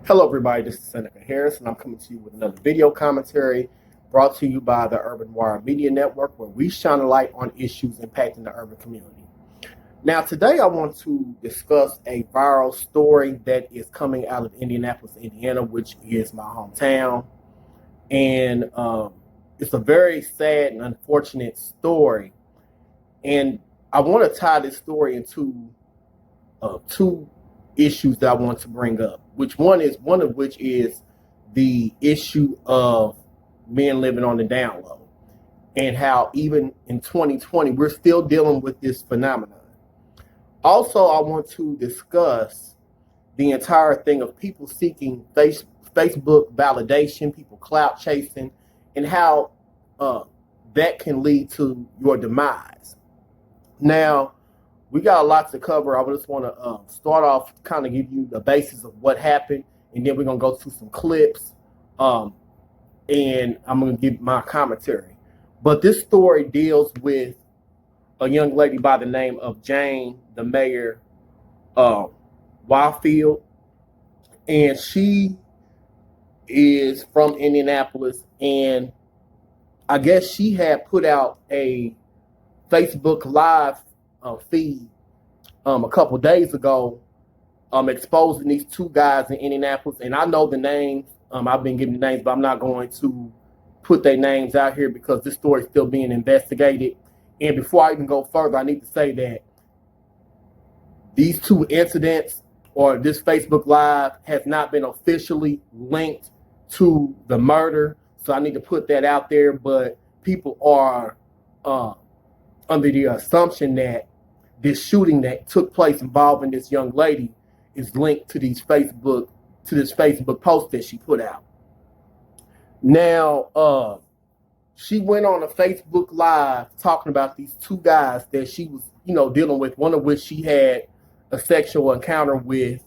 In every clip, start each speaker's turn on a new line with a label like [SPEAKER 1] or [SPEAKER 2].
[SPEAKER 1] Hello everybody, this is Seneca Harris and I'm coming to you with another video commentary brought to you by the UrbanWire Media Network, where we shine a light on issues impacting the urban community. Now today I want to discuss a viral story that is coming out of Indianapolis, Indiana, which is my hometown. And it's a very sad and unfortunate story. And I want to tie this story into two issues that I want to bring up, one of which is the issue of men living on the down low, and how even in 2020 we're still dealing with this phenomenon. Also, I want to discuss the entire thing of people seeking Facebook validation, people clout chasing, and how that can lead to your demise. Now, we got a lot to cover. I just want to start off, kind of give you the basis of what happened, and then we're going to go through some clips, and I'm going to give my commentary. But this story deals with a young lady by the name of Jane, the mayor, Waughfield, and she is from Indianapolis, and I guess she had put out a Facebook Live feed a couple days ago, exposing these two guys in Indianapolis. And I know the names. I've been giving the names, but I'm not going to put their names out here because this story is still being investigated. And before I even go further, I need to say that these two incidents, or this Facebook Live, has not been officially linked to the murder. So I need to put that out there. But people are under the assumption that this shooting that took place involving this young lady is linked to this Facebook post that she put out. Now, she went on a Facebook Live talking about these two guys that she was, dealing with, one of which she had a sexual encounter with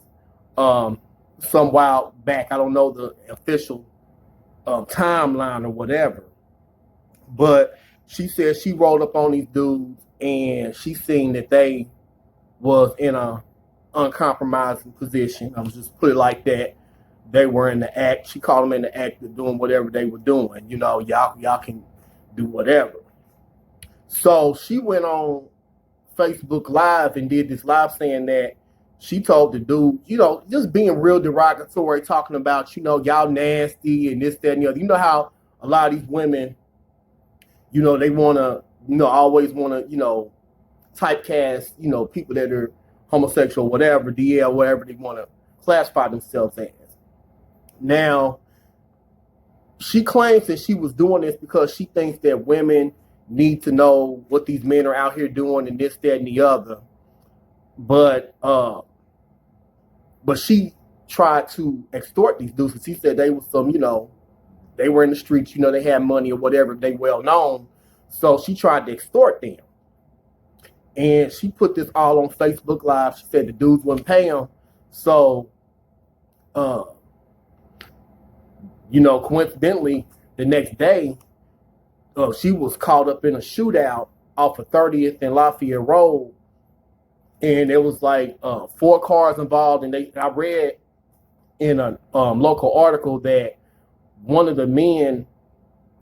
[SPEAKER 1] some while back. I don't know the official timeline or whatever, but she said she rolled up on these dudes and she seen that they was in a uncompromising position. I was just put it like that. They were in the act. She called them in the act of doing whatever they were doing. Y'all can do whatever. So she went on Facebook Live and did this live saying that she told the dude, just being real derogatory, talking about, y'all nasty and this, that, and the other. You know how a lot of these women, they want to, always want to, typecast, people that are homosexual, whatever, DL, whatever they want to classify themselves as. Now, she claims that she was doing this because she thinks that women need to know what these men are out here doing and this, that, and the other. But she tried to extort these dudes because she said they was some, they were in the streets, they had money or whatever, they well known. So she tried to extort them. And she put this all on Facebook Live. She said the dudes wouldn't pay them. So, coincidentally, the next day, she was caught up in a shootout off of 30th and Lafayette Rd. And there was like 4 cars involved. And I read in a local article that one of the men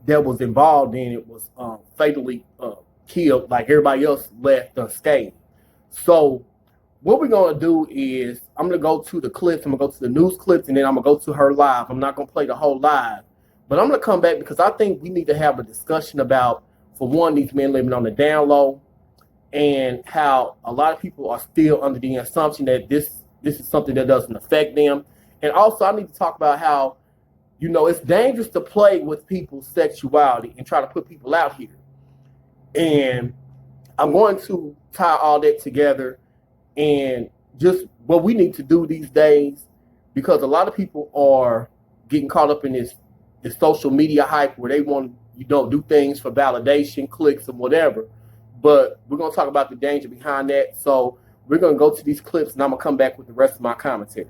[SPEAKER 1] that was involved in it was fatally killed, like everybody else left unscathed. So what we're going to do is I'm going to go to the clips. I'm going to go to the news clips, and then I'm going to go to her live. I'm not going to play the whole live, but I'm going to come back because I think we need to have a discussion about, for one, these men living on the down low, and how a lot of people are still under the assumption that this is something that doesn't affect them. And also I need to talk about how, it's dangerous to play with people's sexuality and try to put people out here. And I'm going to tie all that together and just what we need to do these days, because a lot of people are getting caught up in this social media hype where they want, do things for validation, clicks, and whatever. But we're going to talk about the danger behind that. So we're going to go to these clips, and I'm going to come back with the rest of my commentary.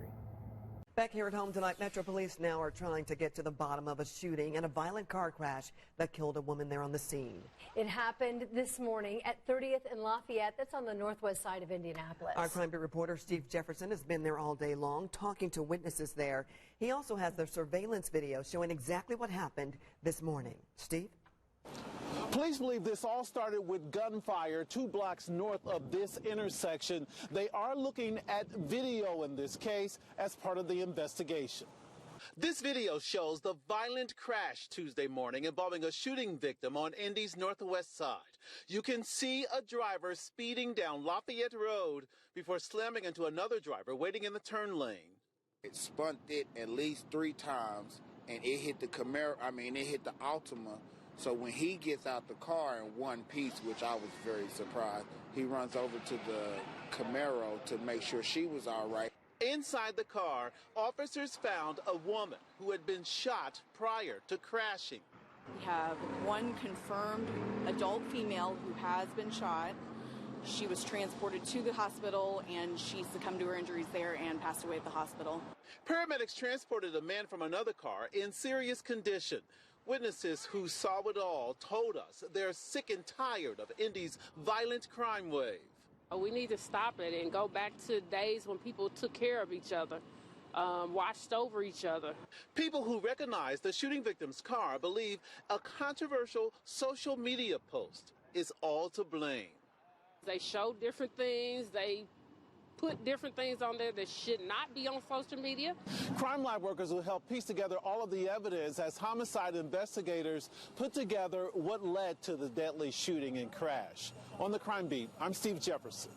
[SPEAKER 2] Back here at home tonight, Metro Police now are trying to get to the bottom of a shooting and a violent car crash that killed a woman there on the scene.
[SPEAKER 3] It happened this morning at 30th and Lafayette. That's on the northwest side of Indianapolis.
[SPEAKER 2] Our crime beat reporter Steve Jefferson has been there all day long talking to witnesses there. He also has the surveillance video showing exactly what happened this morning. Steve?
[SPEAKER 4] Police believe this all started with gunfire 2 blocks north of this intersection. They are looking at video in this case as part of the investigation. This video shows the violent crash Tuesday morning involving a shooting victim on Indy's northwest side. You can see a driver speeding down Lafayette Road before slamming into another driver waiting in the turn lane.
[SPEAKER 5] It spun it at least 3 times, and it hit the Camaro. It hit the Altima. So when he gets out the car in one piece, which I was very surprised, he runs over to the Camaro to make sure she was all right.
[SPEAKER 4] Inside the car, officers found a woman who had been shot prior to crashing.
[SPEAKER 6] We have one confirmed adult female who has been shot. She was transported to the hospital, and she succumbed to her injuries there and passed away at the hospital.
[SPEAKER 4] Paramedics transported a man from another car in serious condition. Witnesses who saw it all told us they're sick and tired of Indy's violent crime wave.
[SPEAKER 7] We need to stop it and go back to days when people took care of each other, watched over each other.
[SPEAKER 4] People who recognize the shooting victim's car believe a controversial social media post is all to blame.
[SPEAKER 7] They show different things. They put different things on there that should not be on social media.
[SPEAKER 4] Crime lab workers will help piece together all of the evidence as homicide investigators put together what led to the deadly shooting and crash. On the Crime Beat, I'm Steve Jefferson.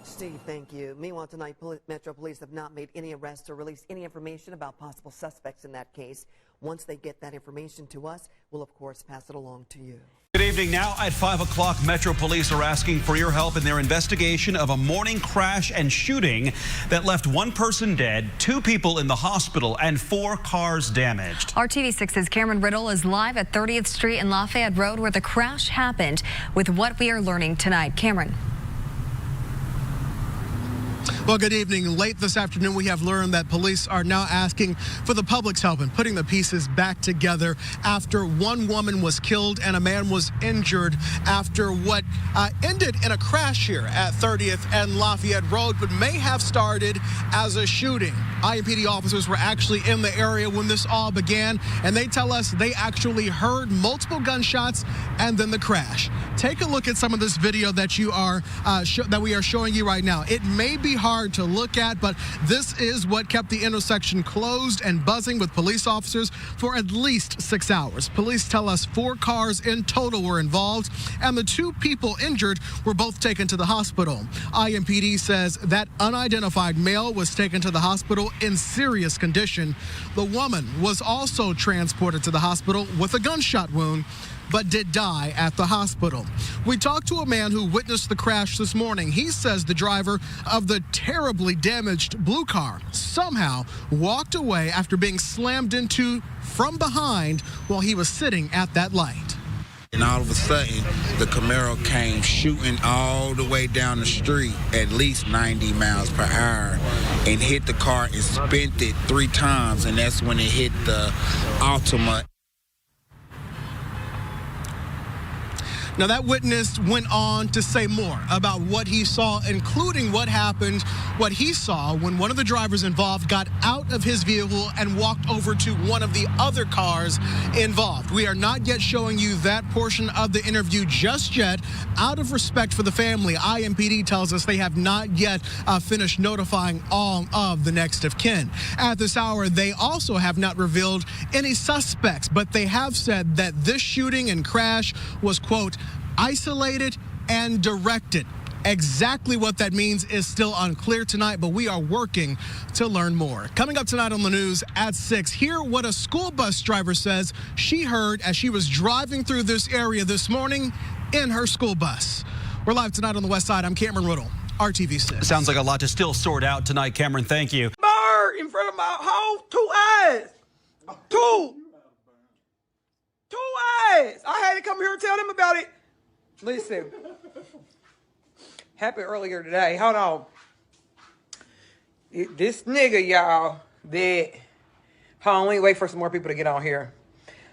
[SPEAKER 2] Steve, thank you. Meanwhile, tonight, Metro Police have not made any arrests or released any information about possible suspects in that case. Once they get that information to us, we'll, of course, pass it along to you.
[SPEAKER 8] Good evening. Now at 5 o'clock, Metro Police are asking for your help in their investigation of a morning crash and shooting that left 1 person dead, 2 people in the hospital, and 4 cars damaged.
[SPEAKER 9] Our TV6's Cameron Riddle is live at 30th Street and Lafayette Road where the crash happened with what we are learning tonight. Cameron.
[SPEAKER 10] Well, good evening. Late this afternoon, we have learned that police are now asking for the public's help in putting the pieces back together after 1 woman was killed and a man was injured after what ended in a crash here at 30th and Lafayette Road, but may have started as a shooting. IMPD officers were actually in the area when this all began, and they tell us they actually heard multiple gunshots and then the crash. Take a look at some of this video that we are showing you right now. It may be hard to look at, but this is what kept the intersection closed and buzzing with police officers for at least 6 hours. Police tell us 4 cars in total were involved, and the 2 people injured were both taken to the hospital. IMPD says that unidentified male was taken to the hospital in serious condition. The woman was also transported to the hospital with a gunshot wound, but did die at the hospital. We talked to a man who witnessed the crash this morning. He says the driver of the terribly damaged blue car somehow walked away after being slammed into from behind while he was sitting at that light.
[SPEAKER 5] And all of a sudden, the Camaro came shooting all the way down the street at least 90 miles per hour and hit the car and spent it 3 times, and that's when it hit the Altima.
[SPEAKER 10] Now, that witness went on to say more about what he saw, including what happened, what he saw when one of the drivers involved got out of his vehicle and walked over to one of the other cars involved. We are not yet showing you that portion of the interview just yet. Out of respect for the family, IMPD tells us they have not yet finished notifying all of the next of kin. At this hour, they also have not revealed any suspects, but they have said that this shooting and crash was, quote, isolated and directed. Exactly what that means is still unclear tonight, but we are working to learn more. Coming up tonight on the news at 6, hear what a school bus driver says she heard as she was driving through this area this morning in her school bus. We're live tonight on the West Side. I'm Cameron Riddle, RTV6.
[SPEAKER 8] Sounds like a lot to still sort out tonight, Cameron. Thank you.
[SPEAKER 11] Bird in front of my house, 2 eyes. 2 eyes. I had to come here and tell them about it. Listen, happened earlier today. Hold on. This nigga, y'all, that. Hold on, let me wait for some more people to get on here.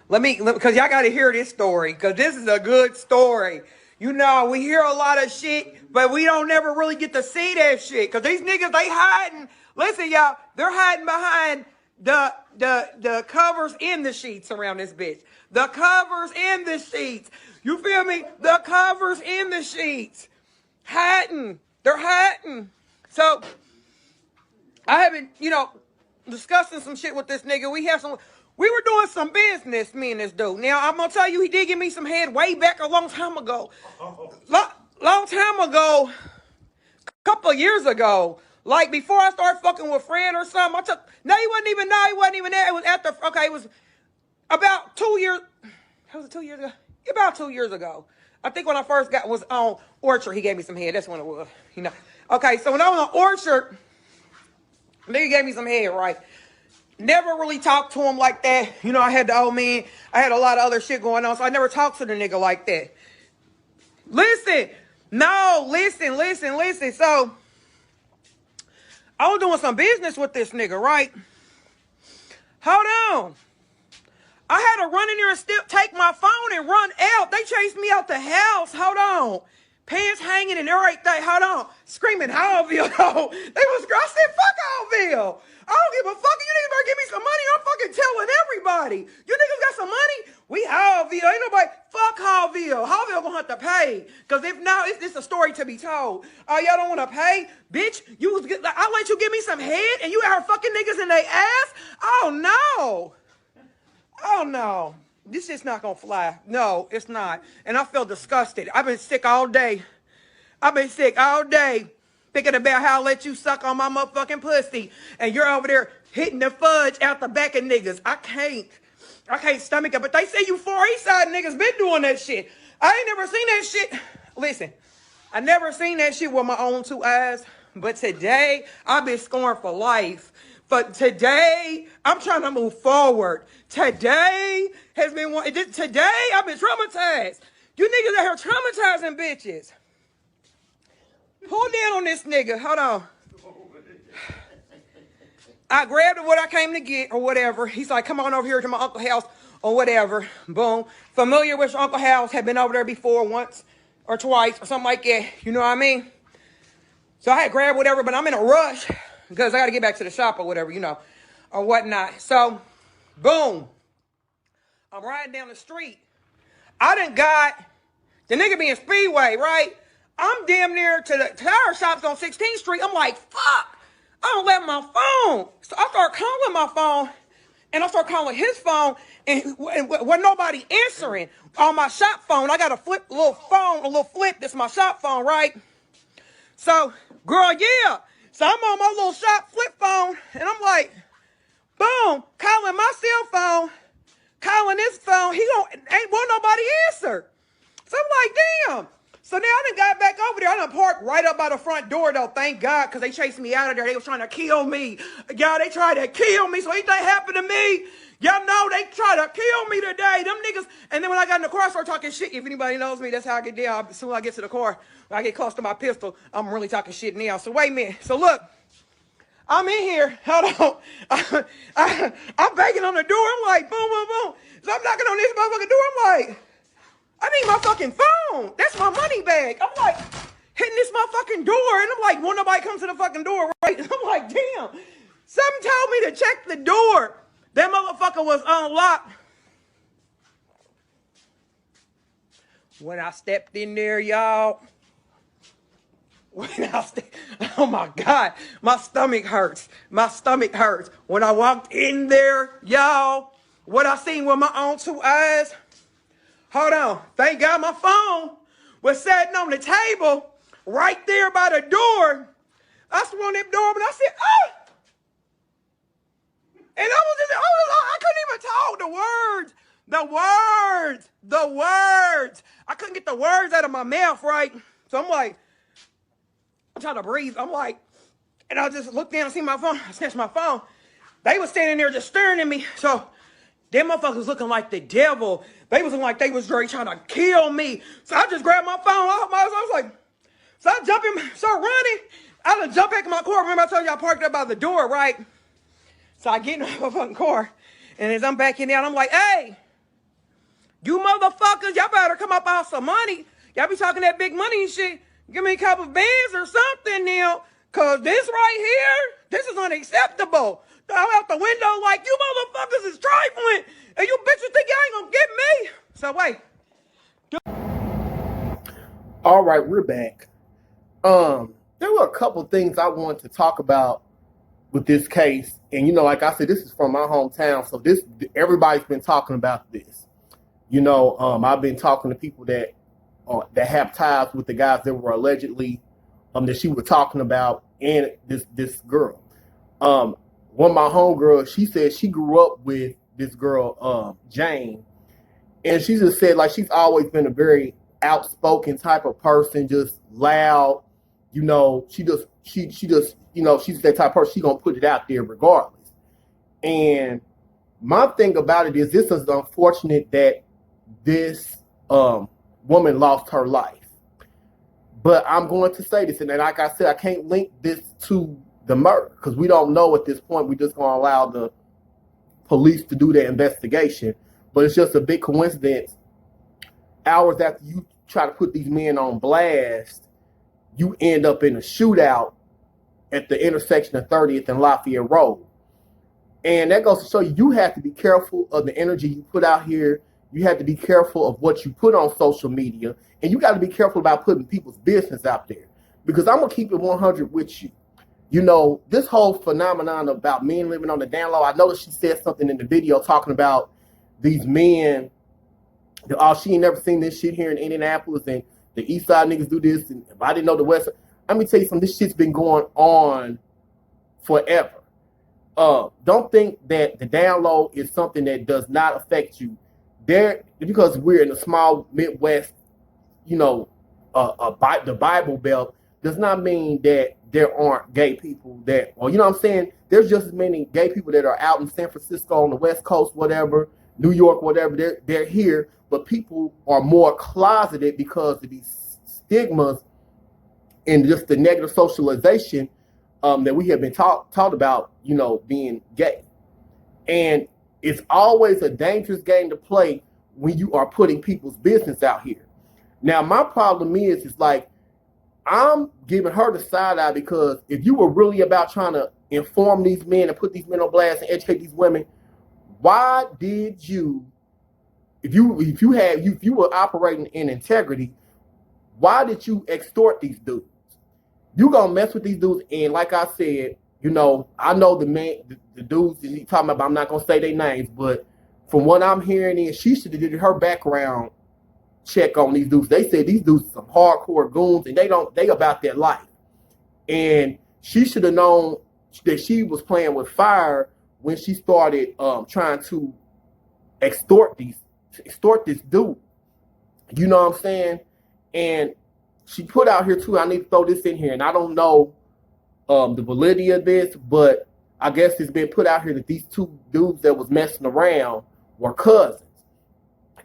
[SPEAKER 11] Because y'all got to hear this story, because this is a good story. You know, we hear a lot of shit, but we don't never really get to see that shit. Because these niggas, they hiding. Listen, y'all, they're hiding behind the covers in the sheets around this bitch. The covers in the sheets. You feel me? The covers in the sheets. Hiding. They're hiding. So, I have been, discussing some shit with this nigga. We were doing some business, me and this dude. Now, I'm going to tell you, he did give me some head way back a long time ago. Long time ago, a couple of years ago, like before I started fucking with Fran or something, he wasn't even there. It was after, it was about 2 years, was it 2 years ago? About 2 years ago. I think when I first was on Orchard, he gave me some head. That's when it was, Okay, so when I was on Orchard, nigga gave me some head, right? Never really talked to him like that. I had the old man. I had a lot of other shit going on, so I never talked to the nigga like that. Listen. So, I was doing some business with this nigga, right? Hold on. I had to run in there and take my phone and run out. They chased me out the house. Hold on. Pants hanging and everything. Hold on. Screaming, Haughville. I said, fuck Haughville. I don't give a fuck. You niggas better give me some money. I'm fucking telling everybody. You niggas got some money? We Haughville. Ain't nobody. Fuck Haughville. Haughville gonna have to pay. Because if not, it's a story to be told. Oh, y'all don't want to pay? Bitch, I'll let you give me some head and you out here fucking niggas in their ass? Oh, no. This shit's not gonna fly. No, it's not. And I feel disgusted. I've been sick all day. Thinking about how I let you suck on my motherfucking pussy. And you're over there hitting the fudge out the back of niggas. I can't stomach it. But they say you 4 East Side niggas been doing that shit. I ain't never seen that shit. Listen, I never seen that shit with my own 2 eyes. But today, I've been scorned for life. But today, I'm trying to move forward. Today, I've been traumatized. You niggas out here traumatizing bitches. Pull down on this nigga. Hold on. I grabbed what I came to get or whatever. He's like, come on over here to my uncle's house or whatever. Boom. Familiar with your uncle's house. Had been over there before once or twice or something like that. You know what I mean? So I had grabbed whatever, but I'm in a rush because I got to get back to the shop or whatever, or whatnot. So, boom. I'm riding down the street. I done got the nigga being Speedway, right? I'm damn near to the tire shops on 16th Street. I'm like, fuck. I don't have my phone. So I start calling my phone, and I start calling his phone, and when nobody answering on my shop phone, I got a little flip. That's my shop phone, right? So, girl, yeah. So I'm on my little shop flip phone, and I'm like, boom, calling my cell phone, calling this phone. Ain't want nobody answer. So I'm like, damn. So now I done got back over there. I done parked right up by the front door, though. Thank God, because they chased me out of there. They was trying to kill me. Y'all, they tried to kill me. So anything happened to me, y'all know they tried to kill me today. Them niggas. And then when I got in the car, I started talking shit. If anybody knows me, that's how I get down. As soon as I get to the car, when I get close to my pistol, I'm really talking shit now. So wait a minute. So look, I'm in here. Hold on. I'm banging on the door. I'm like, boom, boom, boom. So I'm knocking on this motherfucking door. I'm like, I need my fucking phone. That's my money bag. I'm like hitting this motherfucking door. And I'm like, won't nobody come to the fucking door, right? And I'm like, damn. Something told me to check the door. That motherfucker was unlocked. When I stepped in there, y'all. Oh my God. My stomach hurts. When I walked in there, y'all, what I seen with my own 2 eyes. Hold on. Thank God my phone was sitting on the table right there by the door. I swung that door, but I said, oh! And I couldn't even talk the words. I couldn't get the words out of my mouth, right? So I'm like, I'm trying to breathe. I'm like, and I just looked down and see my phone. I snatched my phone. They was standing there just staring at me. So them motherfuckers looking like the devil. They was looking like they was really trying to kill me. So I just grabbed my phone. I was like, so I start running. I done jump back in my car. Remember I told you I parked up by the door, right? So I get in the fucking car, and as I'm backing out, I'm like, hey, you motherfuckers, y'all better come up out some money. Y'all be talking that big money and shit. Give me a couple of bands or something now, because this right here, this is unacceptable. I'm out the window like, you motherfuckers is trifling, and you bitches think y'all ain't gonna get me. So wait.
[SPEAKER 1] All right, we're back. There were a couple things I wanted to talk about with this case, and like I said, this is from my hometown, so everybody's been talking about this. I've been talking to people that have ties with the guys that were allegedly that she was talking about, and this girl. One of my homegirls, she said she grew up with this girl, Jane, and she just said like she's always been a very outspoken type of person, just loud. She's that type of person. She gonna put it out there regardless. And my thing about it is, this is unfortunate that this woman lost her life. But I'm going to say this, and then, like I said, I can't link this to the murder because we don't know at this point. We're just gonna allow the police to do their investigation. But it's just a big coincidence. Hours after you try to put these men on blast, you end up in a shootout at the intersection of 30th and Lafayette Road. And that goes to show you have to be careful of the energy you put out here. You have to be careful of what you put on social media. And you got to be careful about putting people's business out there. Because I'm going to keep it 100 with you. This whole phenomenon about men living on the down low, I noticed she said something in the video talking about these men. She ain't never seen this shit here in Indianapolis, and the east side niggas do this, and if I didn't know the west side. Let me tell you something, this shit's been going on forever. Don't think that the down low is something that does not affect you. Because we're in a small Midwest, the Bible Belt, does not mean that there aren't gay people that, or what I'm saying? There's just as many gay people that are out in San Francisco on the West Coast, whatever, New York, whatever, they're here, but people are more closeted because of these stigmas and just the negative socialization that we have been taught about, being gay. And it's always a dangerous game to play when you are putting people's business out here. Now, my problem is like, I'm giving her the side eye because if you were really about trying to inform these men and put these men on blast and educate these women, why did you, if you were operating in integrity, why did you extort these dudes? You gonna mess with these dudes, and like I said, I know the dudes that he talking about. I'm not gonna say their names, but from what I'm hearing is she should have did her background check on these dudes. They said these dudes are some hardcore goons, and they about their life. And she should have known that she was playing with fire when she started trying to extort this dude. You know what I'm saying? And she put out here too, I need to throw this in here, and I don't know the validity of this, but I guess it's been put out here that these two dudes that was messing around were cousins.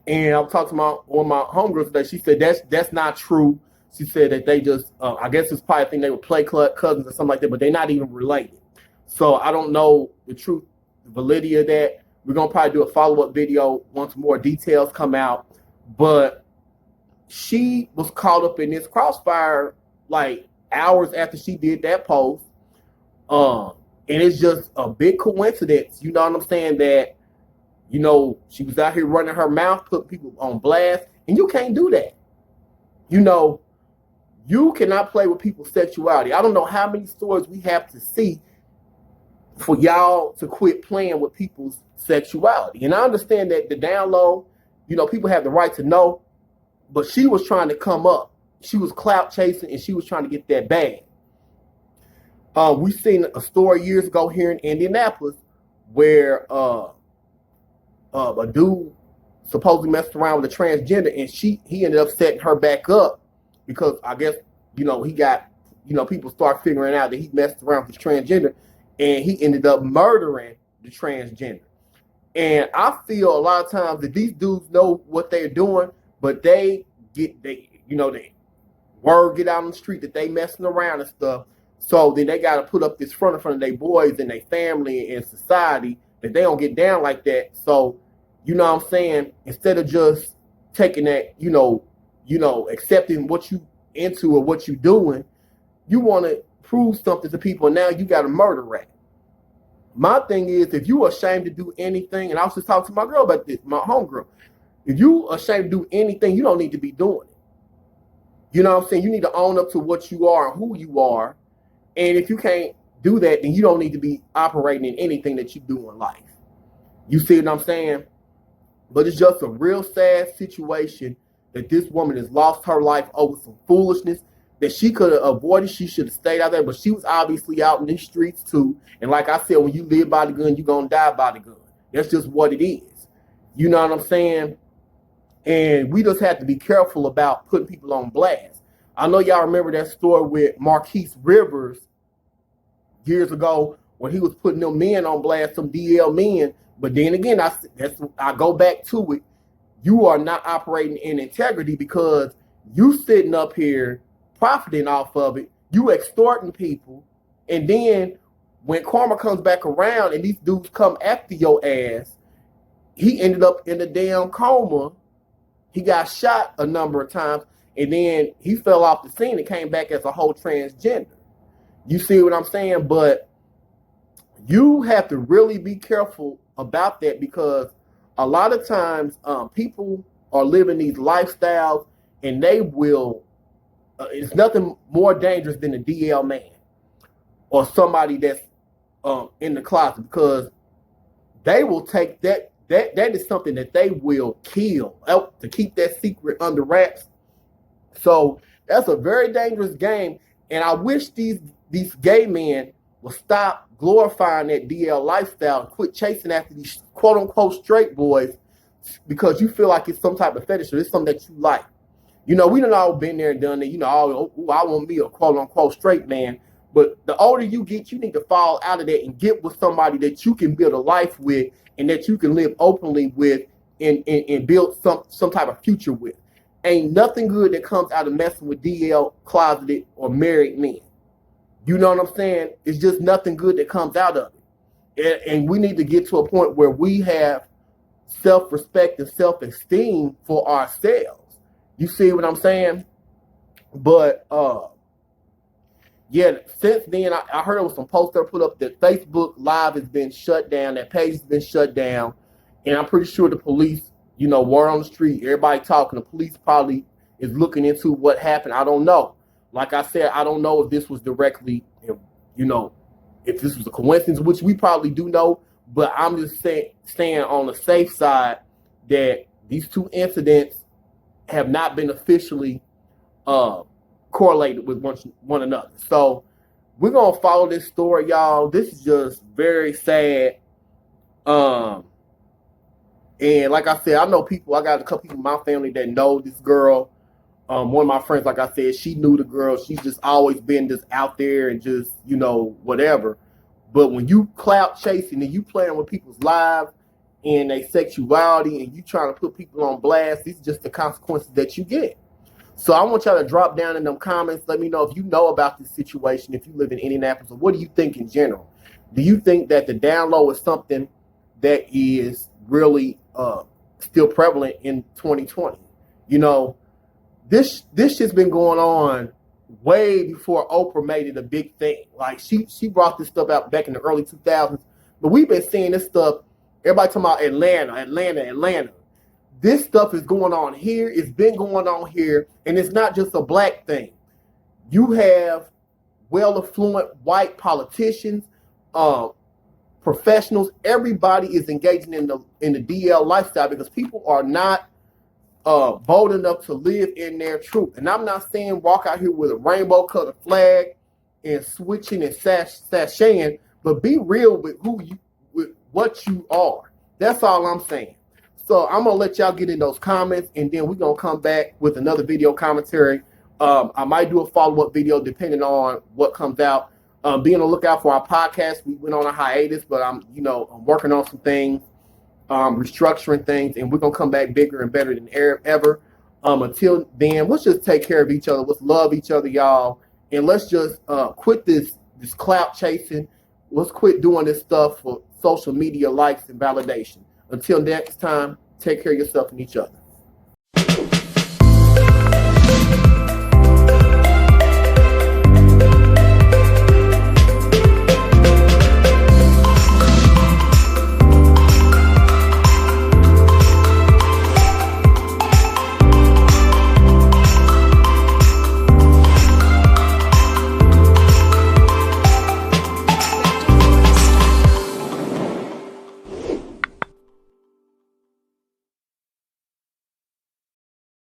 [SPEAKER 1] And I was talking to one of my homegirls today. She said that's not true. She said that they just, I guess it's probably a thing they would play cousins or something like that, but they're not even related. So I don't know the truth, the validity of that. We're going to probably do a follow-up video once more details come out. But she was caught up in this crossfire like hours after she did that post. And it's just a big coincidence, you know what I'm saying, that she was out here running her mouth, putting people on blast, and you can't do that. You cannot play with people's sexuality. I don't know how many stories we have to see for y'all to quit playing with people's sexuality. And I understand that the down low, people have the right to know, but she was trying to come up. She was clout chasing, and she was trying to get that bag. We seen a story years ago here in Indianapolis where a dude supposedly messed around with a transgender, and he ended up setting her back up because I guess, he got, people start figuring out that he messed around with this transgender, and he ended up murdering the transgender. And I feel a lot of times that these dudes know what they're doing, but the word get out on the street that they messing around and stuff. So then they got to put up this front in front of their boys and their family and society that they don't get down like that. So, you know what I'm saying? Instead of just taking that, accepting what you into or what you doing, you want to prove something to people. Now you got a murder rap. My thing is, if you are ashamed to do anything, and I was just talking to my girl about this, my homegirl, if you are ashamed to do anything, you don't need to be doing it. You know what I'm saying? You need to own up to what you are and who you are. And if you can't do that, then you don't need to be operating in anything that you do in life. You see what I'm saying? But it's just a real sad situation that this woman has lost her life over some foolishness that she could have avoided. She should have stayed out there, but she was obviously out in these streets too. And like I said, when you live by the gun, you're going to die by the gun. That's just what it is. You know what I'm saying? And we just have to be careful about putting people on blast. I know y'all remember that story with Marquise Rivers years ago when he was putting them men on blast, some DL men. But then again, I go back to it. You are not operating in integrity because you sitting up here profiting off of it. You extorting people. And then when karma comes back around and these dudes come after your ass, he ended up in a damn coma. He got shot a number of times. And then he fell off the scene and came back as a whole transgender. You see what I'm saying? But you have to really be careful about that because a lot of times people are living these lifestyles and they will, it's nothing more dangerous than a DL man or somebody that's in the closet because they will take that is something that they will kill to keep that secret under wraps. So that's a very dangerous game. And I wish these gay men will stop glorifying that DL lifestyle and quit chasing after these quote unquote straight boys because you feel like it's some type of fetish or it's something that you like. You know, we done all been there and done it. You know, I want me a quote unquote straight man. But the older you get, you need to fall out of that and get with somebody that you can build a life with and that you can live openly with and build some type of future with. Ain't nothing good that comes out of messing with DL closeted or married men. You know what I'm saying? It's just nothing good that comes out of it. And we need to get to a point where we have self-respect and self-esteem for ourselves. You see what I'm saying? But yeah, since then, I heard there was some posts that put up that Facebook Live has been shut down, that page has been shut down, and I'm pretty sure the police, word on the street, everybody talking, the police probably is looking into what happened. I don't know. Like I said, I don't know if this was directly, if this was a coincidence, which we probably do know, but I'm just saying on the safe side that these two incidents have not been officially correlated with one another. So we're going to follow this story, y'all. This is just very sad. And like I said, I know people, I got a couple people in my family that know this girl. One of my friends, like I said, she knew the girl. She's just always been just out there and just, whatever. But when you clout chasing and you playing with people's lives and their sexuality and you trying to put people on blast, these are just the consequences that you get. So I want y'all to drop down in them comments. Let me know if you know about this situation, if you live in Indianapolis, or what do you think in general? Do you think that the Downlow is something that is really still prevalent in 2020? This shit's been going on way before Oprah made it a big thing. Like she brought this stuff out back in the early 2000s, but we've been seeing this stuff. Everybody talking about Atlanta. This stuff is going on here. It's been going on here, and it's not just a black thing. You have well-affluent white politicians, professionals. Everybody is engaging in the DL lifestyle because people are not bold enough to live in their truth. And I'm not saying walk out here with a rainbow-colored flag and switching and sashaying, but be real with with what you are. That's all I'm saying. So I'm going to let y'all get in those comments, and then we're going to come back with another video commentary. I might do a follow-up video depending on what comes out. Be on the lookout for our podcast. We went on a hiatus, but I'm working on some things, restructuring things, and we're going to come back bigger and better than ever. Until then, let's just take care of each other. Let's love each other, y'all. and let's just quit this clout chasing. Let's quit doing this stuff for social media likes and validation. Until next time, take care of yourself and each other.